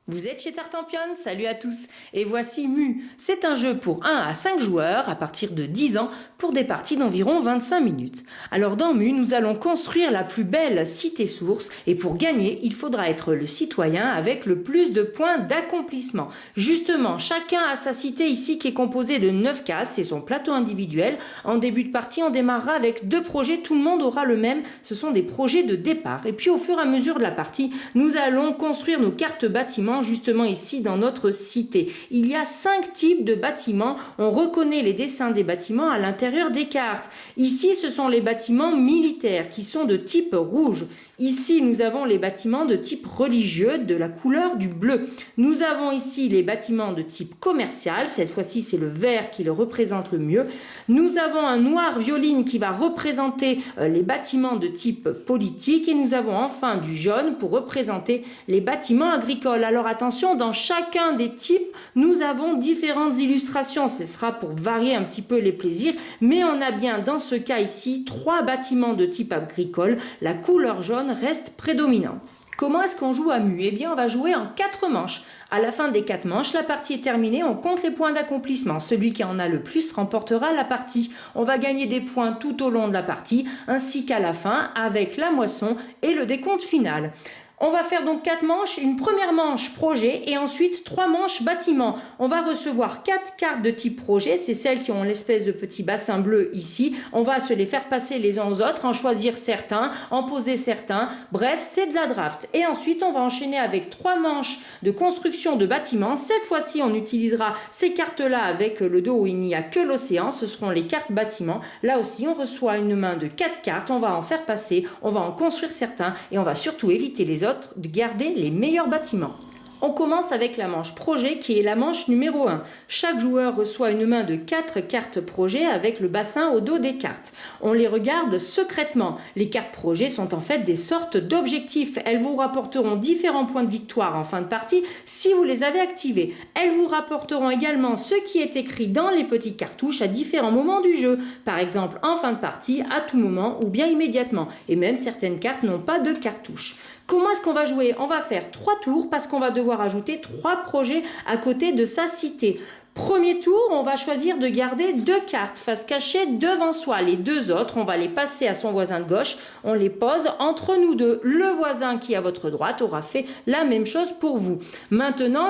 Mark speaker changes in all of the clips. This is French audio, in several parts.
Speaker 1: Vous êtes chez Tartampion, salut à tous. Et voici Mu. C'est un jeu pour 1 à 5 joueurs à partir de 10 ans pour des parties d'environ 25 minutes. Alors dans Mu, nous allons construire la plus belle cité-source et pour gagner, il faudra être le citoyen avec le plus de points d'accomplissement. Justement, chacun a sa cité ici qui est composée de 9 cases, c'est son plateau individuel. En début de partie, on démarrera avec 2 projets, tout le monde aura le même, ce sont des projets de départ. Et puis au fur et à mesure de la partie, nous allons construire nos cartes bâtiments justement ici dans notre cité. Il y a 5 types de bâtiments. On reconnaît les dessins des bâtiments à l'intérieur des cartes. Ici, ce sont les bâtiments militaires qui sont de type rouge. Ici, nous avons les bâtiments de type religieux de la couleur du bleu. Nous avons ici les bâtiments de type commercial. Cette fois-ci, c'est le vert qui le représente le mieux. Nous avons un noir violine qui va représenter les bâtiments de type politique. Et nous avons enfin du jaune pour représenter les bâtiments agricoles. Alors attention, dans chacun des types, nous avons différentes illustrations. Ce sera pour varier un petit peu les plaisirs. Mais on a bien dans ce cas ici 3 bâtiments de type agricole. La couleur jaune reste prédominante. Comment est-ce qu'on joue à Mu? Eh bien, on va jouer en 4 manches. À la fin des 4 manches, la partie est terminée, on compte les points d'accomplissement. Celui qui en a le plus remportera la partie. On va gagner des points tout au long de la partie, ainsi qu'à la fin, avec la moisson et le décompte final. On va faire donc 4 manches, une première manche projet et ensuite 3 manches bâtiment. On va recevoir 4 cartes de type projet, c'est celles qui ont l'espèce de petit bassin bleu ici. On va se les faire passer les uns aux autres, en choisir certains, en poser certains. Bref, c'est de la draft. Et ensuite, on va enchaîner avec 3 manches de construction de bâtiments. Cette fois-ci, on utilisera ces cartes-là avec le dos où il n'y a que l'océan. Ce seront les cartes bâtiments. Là aussi, on reçoit une main de 4 cartes. On va en faire passer, on va en construire certains et on va surtout éviter les autres de garder les meilleurs bâtiments. On commence avec la manche projet qui est la manche numéro 1. Chaque joueur reçoit une main de 4 cartes projet avec le bassin au dos des cartes. On les regarde secrètement. Les cartes projet sont en fait des sortes d'objectifs. Elles vous rapporteront différents points de victoire en fin de partie si vous les avez activées. Elles vous rapporteront également ce qui est écrit dans les petites cartouches à différents moments du jeu. Par exemple en fin de partie, à tout moment ou bien immédiatement. Et même certaines cartes n'ont pas de cartouches. Comment est-ce qu'on va jouer? On va faire 3 tours parce qu'on va devoir ajouter 3 projets à côté de sa cité. Premier tour, on va choisir de garder 2 cartes face cachée devant soi. Les 2 autres, on va les passer à son voisin de gauche. On les pose entre nous deux. Le voisin qui est à votre droite aura fait la même chose pour vous. Maintenant,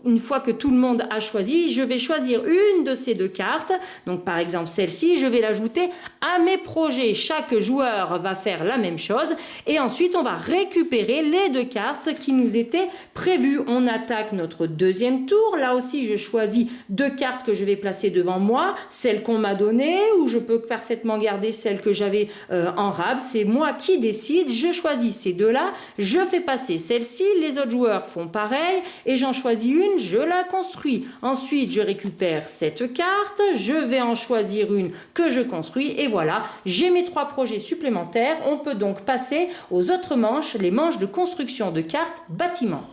Speaker 1: une fois que tout le monde a choisi, je vais choisir une de ces 2 cartes. Donc par exemple celle-ci, je vais l'ajouter à mes projets. Chaque joueur va faire la même chose. Et ensuite, on va récupérer les 2 cartes qui nous étaient prévues. On attaque notre deuxième tour. Là aussi, je choisis 2 cartes que je vais placer devant moi, celles qu'on m'a données, ou je peux parfaitement garder celles que j'avais en rab. C'est moi qui décide, je choisis ces 2-là, je fais passer celle-ci, les autres joueurs font pareil, et j'en choisis une, je la construis. Ensuite, je récupère cette carte, je vais en choisir une que je construis, et voilà, j'ai mes 3 projets supplémentaires. On peut donc passer aux autres manches, les manches de construction de cartes bâtiments.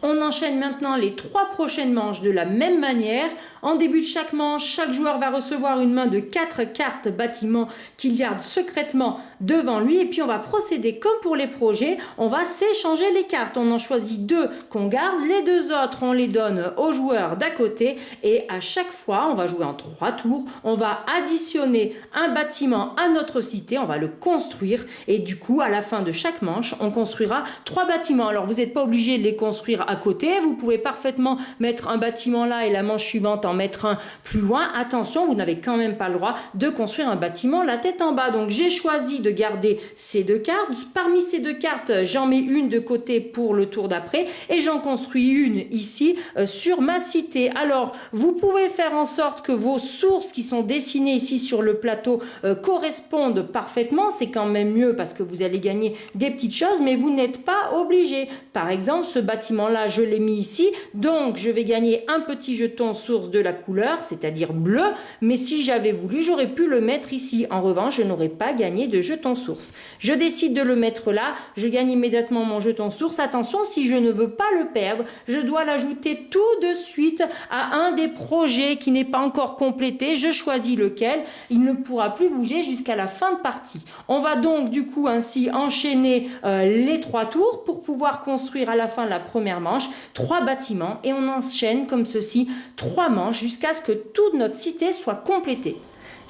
Speaker 1: On enchaîne maintenant les 3 prochaines manches de la même manière. En début de chaque manche, chaque joueur va recevoir une main de 4 cartes bâtiments qu'il garde secrètement devant lui. Et puis on va procéder comme pour les projets. On va s'échanger les cartes. On en choisit 2 qu'on garde. Les 2 autres, on les donne aux joueurs d'à côté. Et à chaque fois, on va jouer en 3 tours. On va additionner un bâtiment à notre cité. On va le construire. Et du coup, à la fin de chaque manche, on construira 3 bâtiments. Alors vous n'êtes pas obligé de les construire à côté, vous pouvez parfaitement mettre un bâtiment là et la manche suivante en mettre un plus loin. Attention, vous n'avez quand même pas le droit de construire un bâtiment la tête en bas. Donc j'ai choisi de garder ces 2 cartes. Parmi ces 2 cartes, j'en mets une de côté pour le tour d'après et j'en construis une ici sur ma cité. Alors vous pouvez faire en sorte que vos sources qui sont dessinées ici sur le plateau correspondent parfaitement. C'est quand même mieux parce que vous allez gagner des petites choses, mais vous n'êtes pas obligé. Par exemple, ce bâtiment là, je l'ai mis ici, donc je vais gagner un petit jeton source de la couleur, c'est-à-dire bleu, mais si j'avais voulu, j'aurais pu le mettre ici. En revanche, je n'aurais pas gagné de jeton. jeton source. Je décide de le mettre là, je gagne immédiatement mon jeton source. Attention, si je ne veux pas le perdre, je dois l'ajouter tout de suite à un des projets qui n'est pas encore complété. Je choisis lequel, il ne pourra plus bouger jusqu'à la fin de partie. On va donc du coup ainsi enchaîner les 3 tours pour pouvoir construire à la fin de la première manche 3 bâtiments et on enchaîne comme ceci 3 manches jusqu'à ce que toute notre cité soit complétée.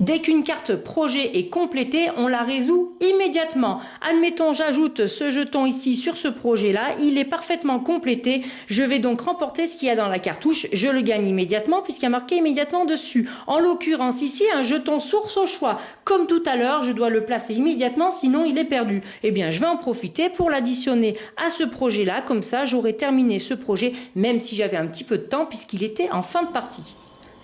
Speaker 1: Dès qu'une carte projet est complétée, on la résout immédiatement. Admettons, j'ajoute ce jeton ici sur ce projet-là, il est parfaitement complété. Je vais donc remporter ce qu'il y a dans la cartouche. Je le gagne immédiatement puisqu'il y a marqué immédiatement dessus. En l'occurrence ici, un jeton source au choix. Comme tout à l'heure, je dois le placer immédiatement, sinon il est perdu. Eh bien, je vais en profiter pour l'additionner à ce projet-là. Comme ça, j'aurai terminé ce projet, même si j'avais un petit peu de temps puisqu'il était en fin de partie.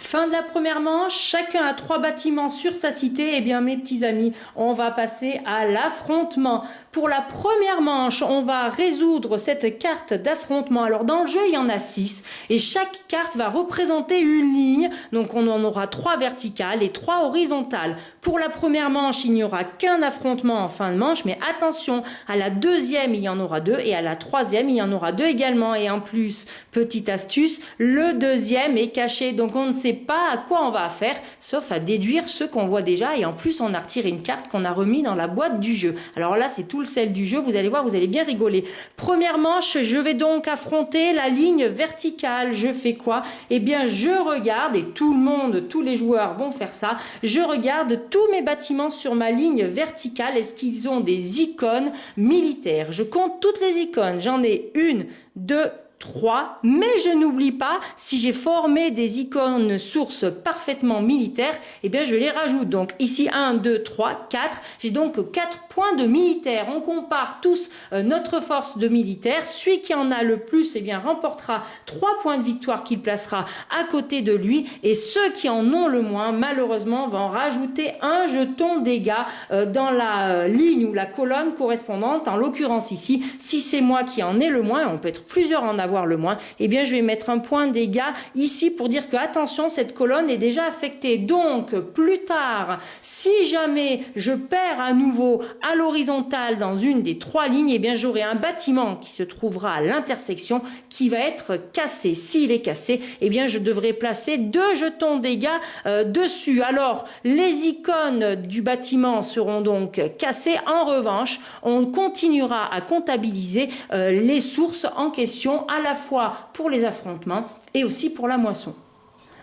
Speaker 1: Fin de la première manche, chacun a 3 bâtiments sur sa cité. Eh bien mes petits amis, on va passer à l'affrontement. Pour la première manche, on va résoudre cette carte d'affrontement. Alors dans le jeu, il y en a 6 et chaque carte va représenter une ligne. Donc on en aura 3 verticales et 3 horizontales. Pour la première manche, il n'y aura qu'un affrontement en fin de manche, mais attention, à la deuxième, il y en aura 2 et à la troisième, il y en aura 2 également. Et en plus, petite astuce, le deuxième est caché. Donc on ne sait pas à quoi on va faire, sauf à déduire ce qu'on voit déjà et en plus on a retiré une carte qu'on a remis dans la boîte du jeu. Alors là c'est tout le sel du jeu, vous allez voir, vous allez bien rigoler. Première manche, je vais donc affronter la ligne verticale. Je fais quoi? Eh bien je regarde, et tout le monde, tous les joueurs vont faire ça, je regarde tous mes bâtiments sur ma ligne verticale, est-ce qu'ils ont des icônes militaires? Je compte toutes les icônes, j'en ai 1, 2, 3, mais je n'oublie pas, si j'ai formé des icônes sources parfaitement militaires, eh bien je les rajoute. Donc ici 1, 2, 3, 4, j'ai donc 4 points de militaires. On compare tous notre force de militaires. Celui qui en a le plus, eh bien remportera 3 points de victoire qu'il placera à côté de lui, et ceux qui en ont le moins, malheureusement, vont rajouter un jeton dégâts dans la ligne ou la colonne correspondante. En l'occurrence ici, si c'est moi qui en ai le moins, on peut être plusieurs en avoir le moins, eh bien je vais mettre un point de dégâts ici pour dire que attention, cette colonne est déjà affectée. Donc plus tard, si jamais je perds à nouveau à l'horizontale dans une des 3 lignes, eh bien j'aurai un bâtiment qui se trouvera à l'intersection qui va être cassé. S'il est cassé, eh bien je devrai placer 2 jetons dégâts dessus. Alors les icônes du bâtiment seront donc cassées. En revanche, on continuera à comptabiliser les sources en question à la fois pour les affrontements et aussi pour la moisson.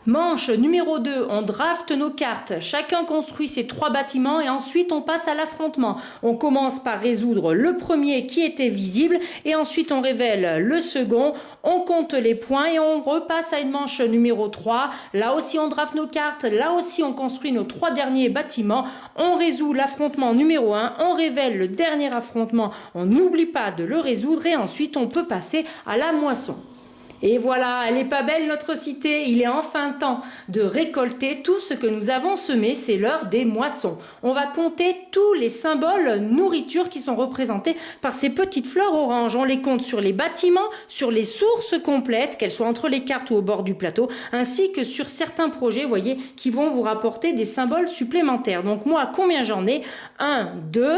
Speaker 1: Manche numéro 2, on draft nos cartes. Chacun construit ses 3 bâtiments et ensuite on passe à l'affrontement. On commence par résoudre le premier qui était visible et ensuite on révèle le second. On compte les points et on repasse à une manche numéro 3. Là aussi on draft nos cartes, là aussi on construit nos 3 derniers bâtiments. On résout l'affrontement numéro 1, on révèle le dernier affrontement. On n'oublie pas de le résoudre et ensuite on peut passer à la moisson. Et voilà, elle est pas belle notre cité, il est enfin temps de récolter tout ce que nous avons semé, c'est l'heure des moissons. On va compter tous les symboles nourriture qui sont représentés par ces petites fleurs oranges. On les compte sur les bâtiments, sur les sources complètes, qu'elles soient entre les cartes ou au bord du plateau, ainsi que sur certains projets, vous voyez, qui vont vous rapporter des symboles supplémentaires. Donc moi, combien j'en ai? 1, 2,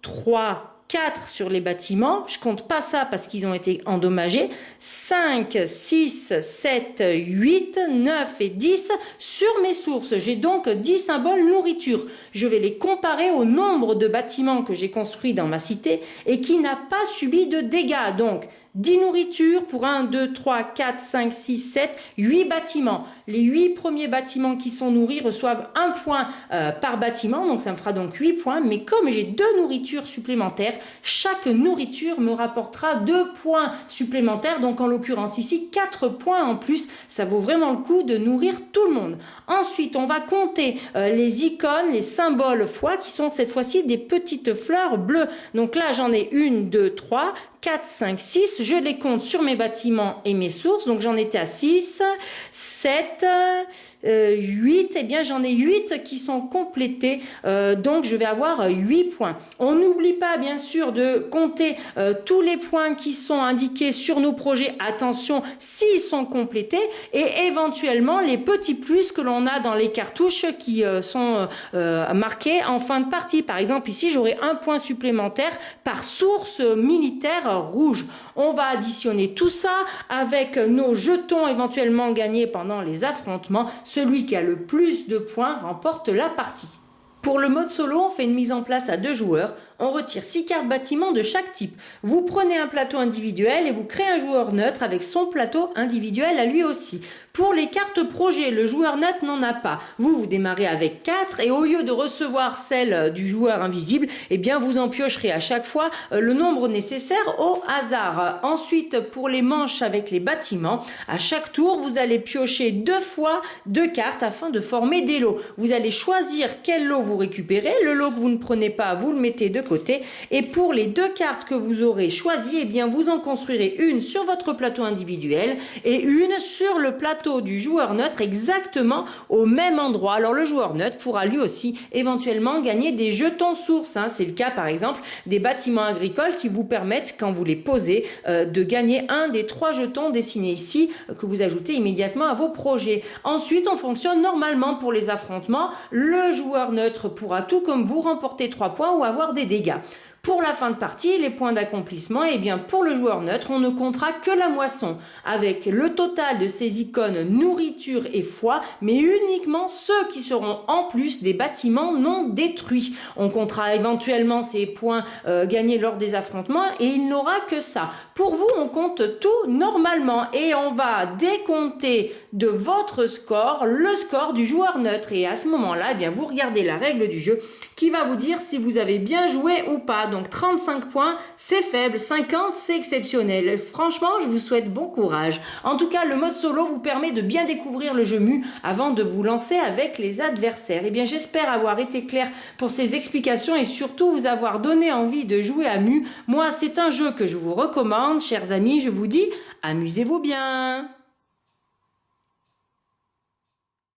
Speaker 1: 3, 4 sur les bâtiments, je compte pas ça parce qu'ils ont été endommagés, 5, 6, 7, 8, 9 et 10 sur mes sources. J'ai donc 10 symboles nourriture. Je vais les comparer au nombre de bâtiments que j'ai construits dans ma cité et qui n'a pas subi de dégâts. Donc 10 nourritures pour 1, 2, 3, 4, 5, 6, 7, 8 bâtiments. Les 8 premiers bâtiments qui sont nourris reçoivent 1 point par bâtiment, donc ça me fera donc 8 points. Mais comme j'ai 2 nourritures supplémentaires, chaque nourriture me rapportera 2 points supplémentaires. Donc en l'occurrence ici, 4 points en plus. Ça vaut vraiment le coup de nourrir tout le monde. Ensuite, on va compter les icônes, les symboles foi, qui sont cette fois-ci des petites fleurs bleues. Donc là, j'en ai 1, 2, 3, 4, 5, 6. je les compte sur mes bâtiments et mes sources, donc j'en étais à 6, 7, 8, eh bien j'en ai 8 qui sont complétés, donc je vais avoir 8 points. On n'oublie pas bien sûr de compter tous les points qui sont indiqués sur nos projets, attention s'ils sont complétés, et éventuellement les petits plus que l'on a dans les cartouches qui sont marqués en fin de partie. Par exemple ici j'aurai un point supplémentaire par source militaire rouge. On va additionner tout ça avec nos jetons éventuellement gagnés pendant les affrontements. Celui qui a le plus de points remporte la partie. Pour le mode solo, on fait une mise en place à 2 joueurs. On retire 6 cartes bâtiments de chaque type. Vous prenez un plateau individuel et vous créez un joueur neutre avec son plateau individuel à lui aussi. Pour les cartes projet, le joueur neutre n'en a pas. Vous démarrez avec 4 et au lieu de recevoir celle du joueur invisible, eh bien vous en piocherez à chaque fois le nombre nécessaire au hasard. Ensuite, pour les manches avec les bâtiments, à chaque tour, vous allez piocher 2 fois 2 cartes afin de former des lots. Vous allez choisir quel lot vous récupérez. Le lot que vous ne prenez pas, vous le mettez de côté. Et pour les 2 cartes que vous aurez choisies, eh bien vous en construirez une sur votre plateau individuel et une sur le plateau du joueur neutre exactement au même endroit. Alors le joueur neutre pourra lui aussi éventuellement gagner des jetons sources. C'est le cas par exemple des bâtiments agricoles qui vous permettent, quand vous les posez, de gagner un des 3 jetons dessinés ici que vous ajoutez immédiatement à vos projets. Ensuite, on fonctionne normalement pour les affrontements. Le joueur neutre pourra, tout comme vous, remporter 3 points ou avoir des dégâts. Pour la fin de partie, les points d'accomplissement, eh bien pour le joueur neutre, on ne comptera que la moisson, avec le total de ces icônes nourriture et foi, mais uniquement ceux qui seront en plus des bâtiments non détruits. On comptera éventuellement ces points gagnés lors des affrontements et il n'aura que ça. Pour vous, on compte tout normalement et on va décompter de votre score le score du joueur neutre. Et à ce moment-là, eh bien vous regardez la règle du jeu qui va vous dire si vous avez bien joué ou pas. Donc 35 points, c'est faible, 50, c'est exceptionnel. Franchement, je vous souhaite bon courage. En tout cas, le mode solo vous permet de bien découvrir le jeu Mu avant de vous lancer avec les adversaires. Eh bien, j'espère avoir été clair pour ces explications et surtout vous avoir donné envie de jouer à Mu. Moi, c'est un jeu que je vous recommande, chers amis. Je vous dis, amusez-vous bien.